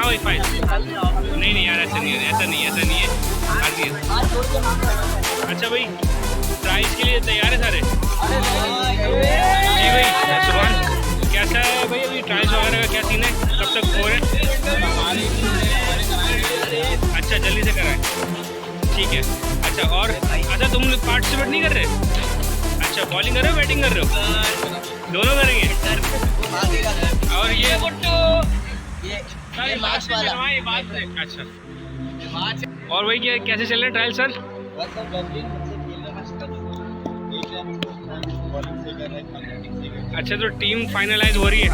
हुई फाइल? नहीं नहीं यार, ऐसा नहीं है, ऐसा नहीं है, ऐसा नहीं है। अच्छा भाई, प्राइस के लिए तैयार है सारे? जी भाई सुभान, कैसा है भाई अभी ट्रायल्स वगैरह का क्या सीन है, कब तक हो रहे हैं? अच्छा जल्दी से कराएं, ठीक है। अच्छा और अच्छा तुम पार्टिसिपेट नहीं कर रहे? अच्छा बॉलिंग कर रहे हो बैटिंग कर रहे हो? दोनों करेंगे। और ये लास्ट वाला। अच्छा और वही क्या कैसे चल रहे हैं ट्रायल सर? अच्छा तो टीम फाइनलाइज हो रही है?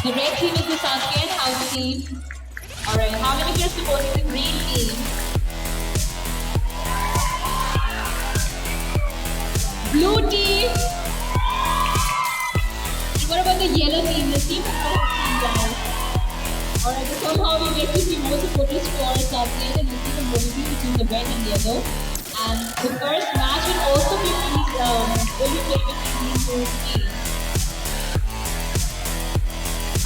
The red team is the Sasuke house team. Alright, how many players supporting the green team? basically more supporters for our players and we'll see the movie between the red and yellow. And the first match will also be will be played between these two teams.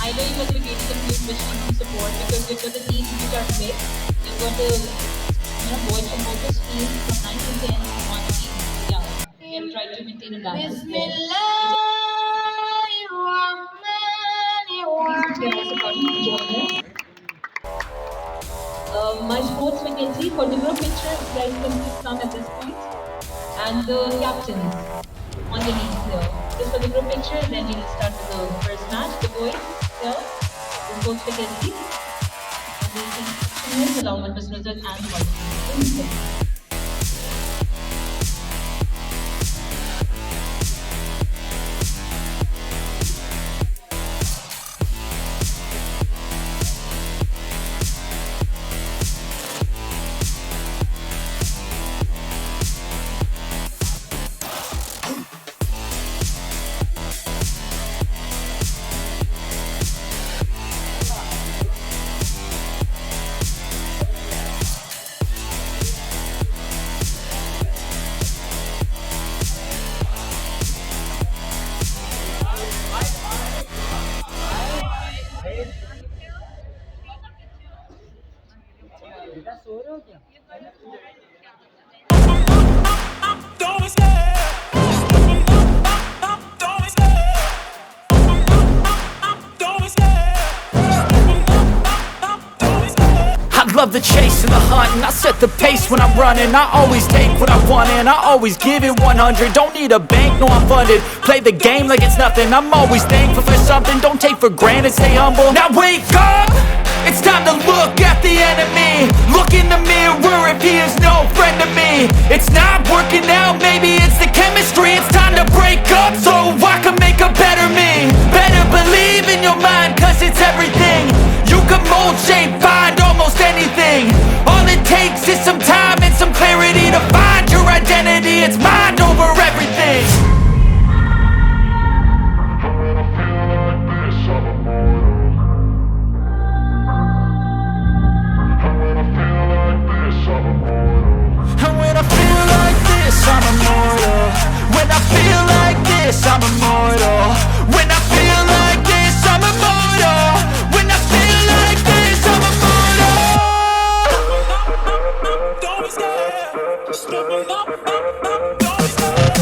I know you must be getting confused which team to support because you've got the teams which are mixed. You've got the boys from both the teams from 9 to 10 and one team. Yeah, we'll try to maintain a balance. My sports vacancy for the group picture, guys can please come at this point. And the captains on the leads here. Just for the group picture, and then we'll start with the first match. The boys here, the sports vacancy. And we'll see 2 minutes along with Ms. Nuzat and the I love the chase and the hunt, and I set the pace when I'm running. I always take what I want and I always give it 100. Don't need a bank, no I'm funded. Play the game like it's nothing. I'm always thankful for something. Don't take for granted, stay humble. Now wake up! It's time to look at the enemy. Look in the mirror if he is no friend to me. It's not working out, maybe it's the chemistry. It's time to break up so I can make a better me. Better believe in your mind, cause it's everything. You can mold, shape, find almost anything. All it takes is some time and some clarity to find your identity. It's mind over everything. And when I feel like this, I'm immortal. When I feel like this, I'm immortal. When I feel like this, I'm immortal. When I feel like this, I'm immortal. Don't be scared. Just open up. Don't be scared.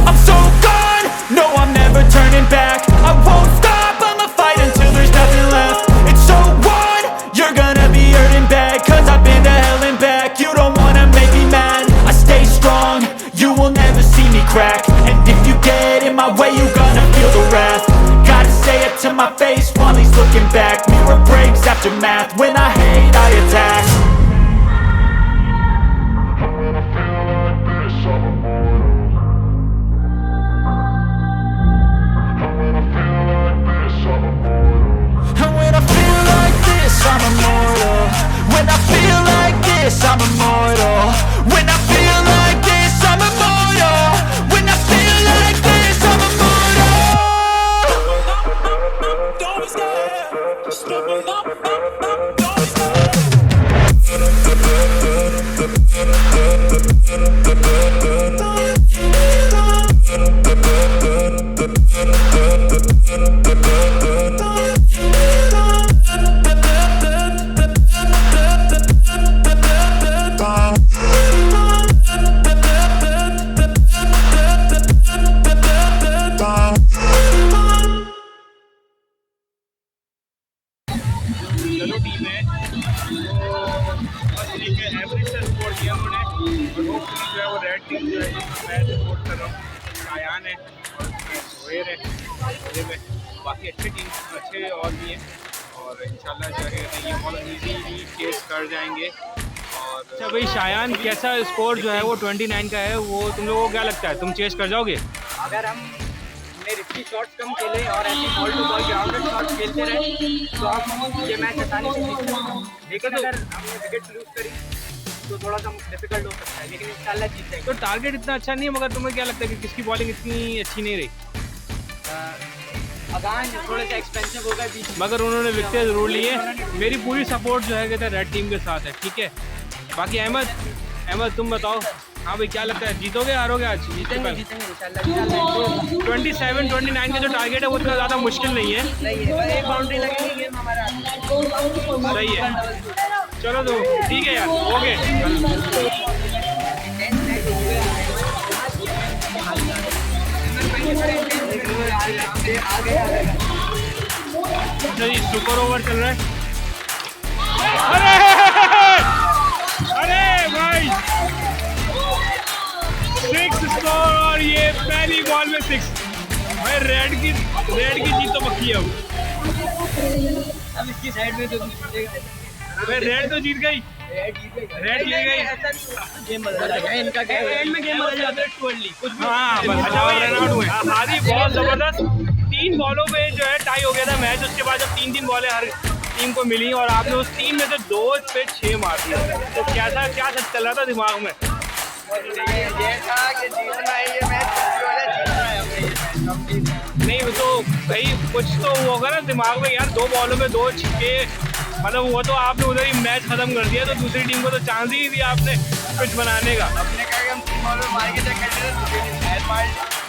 I'm so gone, no I'm never turning back. I won't stop, I'ma fight until there's nothing left. It's so on, you're gonna be hurting bad. Cause I've been to hell and back. You don't wanna make me mad. I stay strong, you will never see me crack. And if you get in my way, you're gonna feel the wrath. Gotta say it to my face while he's looking back. Mirror breaks after math, when I hate I attack. And when I feel like this, I'm immortal. When I feel like this, I'm immortal. When I feel like this, I'm immortal. When I feel like this, I'm immortal. Don't be scared. Just open up. Don't be चलो team है तो बस एक average से score दिया उन्होंने और hopefully जो है वो रेड टीम जो है जिसमें मैं सपोर्ट कर रहा हूँ आयान है और सोहेल है में बाकी अच्छे टीम अच्छे और भी हैं और इंशाल्लाह जो है ये बहुत इजीली फेस कर जाएंगे अच्छा भाई शायान, कैसा स्कोर जो है वो 29 का है, वो तुम लोगों को क्या लगता है, तुम चेस कर जाओगे? अगर हमने रिस्की शॉट्स कम खेले और ऐसे ball to ball grounded shots खेलते रहे तो हम ये मैच आसानी से जीत सकते हैं। लेकिन अगर हमने विकेट लूज करी तो थोड़ा सा डिफिकल्ट हो सकता है, लेकिन इंशाल्लाह जीत जाएंगे। तो टारगेट इतना अच्छा नहीं है, मगर तुम्हें क्या लगता है कि किसकी बॉलिंग इतनी अच्छी नहीं रही? अगान थोड़े से एक्सपेंसिव हो गए बीच, मगर उन्होंने विकेट जरूर लिए। मेरी पूरी सपोर्ट जो है कहते हैं रेड टीम के साथ है, ठीक है। बाकी अहमद तुम बताओ, हाँ भाई क्या लगता है, जीतोगे हारोगे आज? जीतेंगे इंशाल्लाह। 27-29 का जो टारगेट है वो इतना ज़्यादा मुश्किल नहीं है। एक बाउंड्री लगेगी, गेम हमारा सही है, चलो तो ठीक है यार, ओके। अच्छा जी, सुपर ओवर चल रहा है। अरे भाई 6 स्कोर, और ये पहली बॉल में 6। भाई रेड की जीत तो पक्की है अब इसकी साइड में तो भाई, रेड तो जीत गई, रेड जीत गई। गेम बदल जाएगा इनका, एंड में गेम बदल जाता है टोटली कुछ। हाँ बस, अच्छा भाई रन आउट हुए, हारी बहुत जबरदस्त। 3 बॉलों पे जो है टाई हो गया था मैच। उसके बाद जब 3 बॉलें हर टीम को मिली और आपने उस 3 में से 2 पे 6 मार दिया, तो क्या चल रहा था दिमाग में? ये था कि जीतना है ये मैच, जीतना है। नहीं वो तो भाई कुछ तो होगा ना दिमाग में यार, 2 बॉलों में 2 छक्के, मतलब वो तो आपने उधर ही मैच खत्म कर दिया, तो दूसरी टीम को तो चांस ही नहीं दिया आपने पिच बनाने का। हमने कहा कि हम 3 बॉल में मार के चेक करते।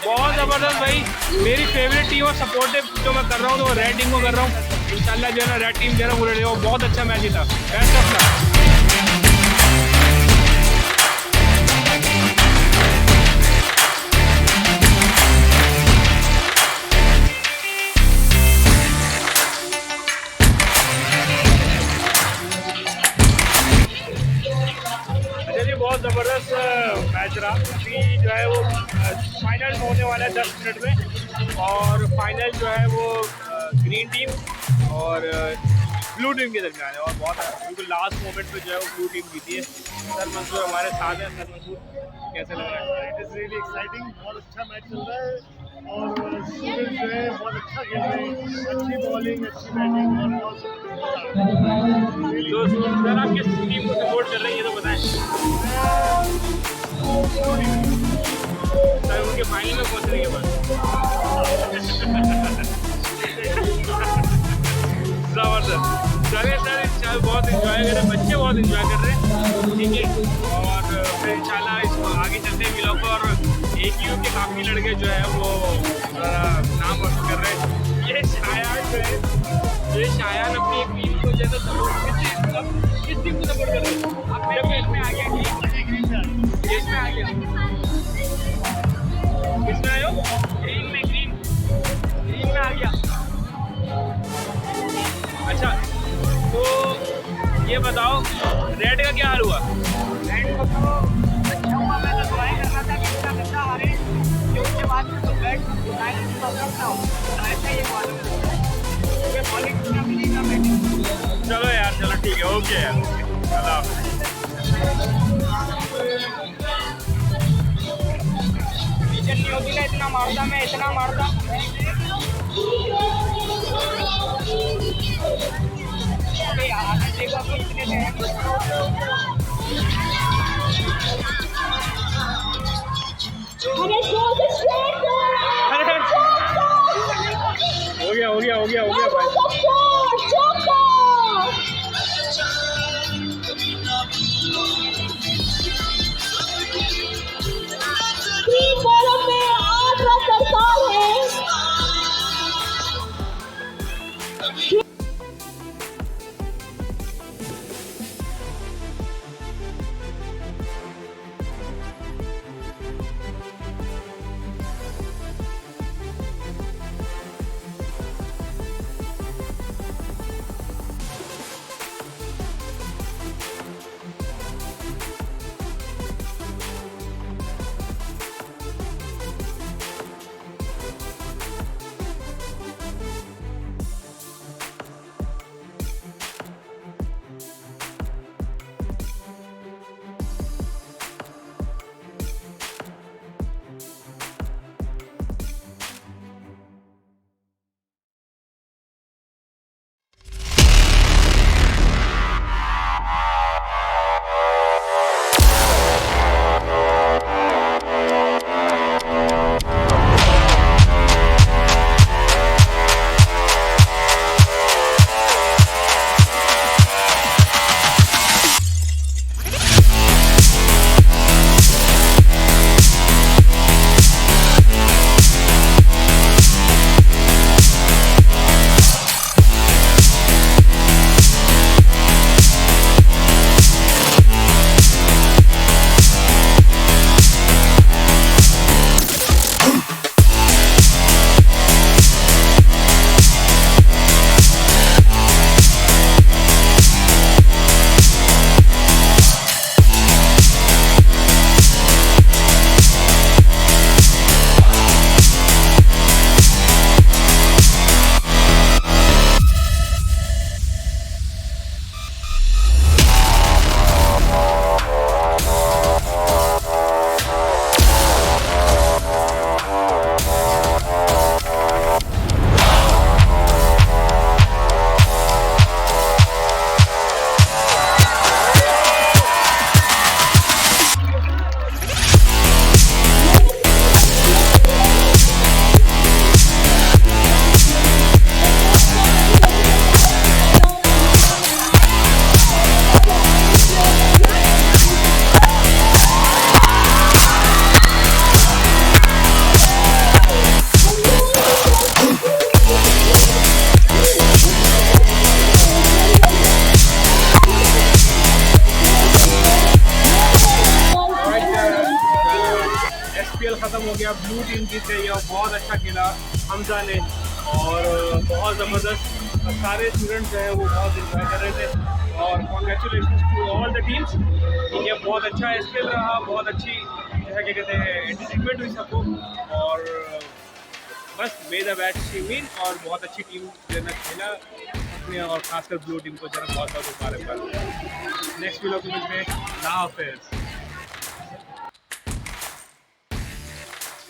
बहुत ज़बरदस्त भाई, मेरी फेवरेट टीम और सपोर्टिव जो मैं कर रहा हूँ तो वो रेड टीम को कर रहा हूँ। इंशाल्लाह जो है ना रेड टीम जो है ना वो बहुत अच्छा मैच था, बेस्ट ऑफ लक। बहुत ज़बरदस्त मैच रहा। अभी जो है वो फाइनल होने वाला है 10 मिनट में, और फाइनल जो है वो ग्रीन टीम और ब्लू टीम के दरमियान है, और बहुत बिल्कुल लास्ट मोमेंट पे जो है वो ब्लू टीम जीती है। सर मंसूर हमारे साथ हैं। सर मंसूर, कैसे लग रहा है? इट इज़ रियली एक्साइटिंग, बहुत अच्छा मैच चल रहा है और स्टूडेंट जो है बहुत अच्छा खेल रहे हैं, अच्छी बॉलिंग, अच्छी बैटिंग और बहुत तो सर आप किस टीम को सपोर्ट कर रहे हैं ये तो बताएं। सर उनके फाइनल में पहुंचने के बाद जबरदस्त। चलिए सर, बहुत इंजॉय कर रहे हैं बच्चे, बहुत इंजॉय कर रहे हैं, ठीक है। और फिर इंशाल्लाह इसको आगे चलते हैं व्लॉग को, और एक यू के काफ़ी लड़के जो है वो नाम रोशन कर रहे हैं। ये शायान जो है, ये शायान अपनी एक टीम को जैसे सपोर्ट, किस टीम को सपोर्ट कर रहे हैं? आप मेरे पेज में आ गया, ग्रीन में आ गया, किसमें आए हो? ग्रीन में आ गया। अच्छा तो ये बताओ रेड का क्या हाल हुआ? रेड को तो अच्छा हुआ, मैं तो दुआएं कर रहा था कि इसका बच्चा हारे, कि उसके बाद में तो बैट ना हो, ऐसा ही बॉलिंग मिलेगा बैटिंग। चलो यार, चलो ठीक है, ओके यार, अल्लाह पीछे नहीं होती ना, इतना मारता मैं, इतना मारता। देखो अपने इतने हो गया खत्म हो गया, ब्लू टीम जीत गई और बहुत अच्छा खेला हमजा ने, और बहुत ज़बरदस्त सारे स्टूडेंट्स जो है वो बहुत इंजॉय कर रहे थे। और congratulation to all the teams, ये बहुत अच्छा SPL रहा, बहुत अच्छी जो है क्या कहते हैं एंटरटेनमेंट हुई सबको, और बस मे द बैट्स टीम और बहुत अच्छी टीम जो है ना खेला अपने, और खासकर ब्लू टीम को जो है बहुत बहुत मुबारकबाद। नेक्स्ट वीडियो को मिलते हैं, अल्लाह हाफिज़।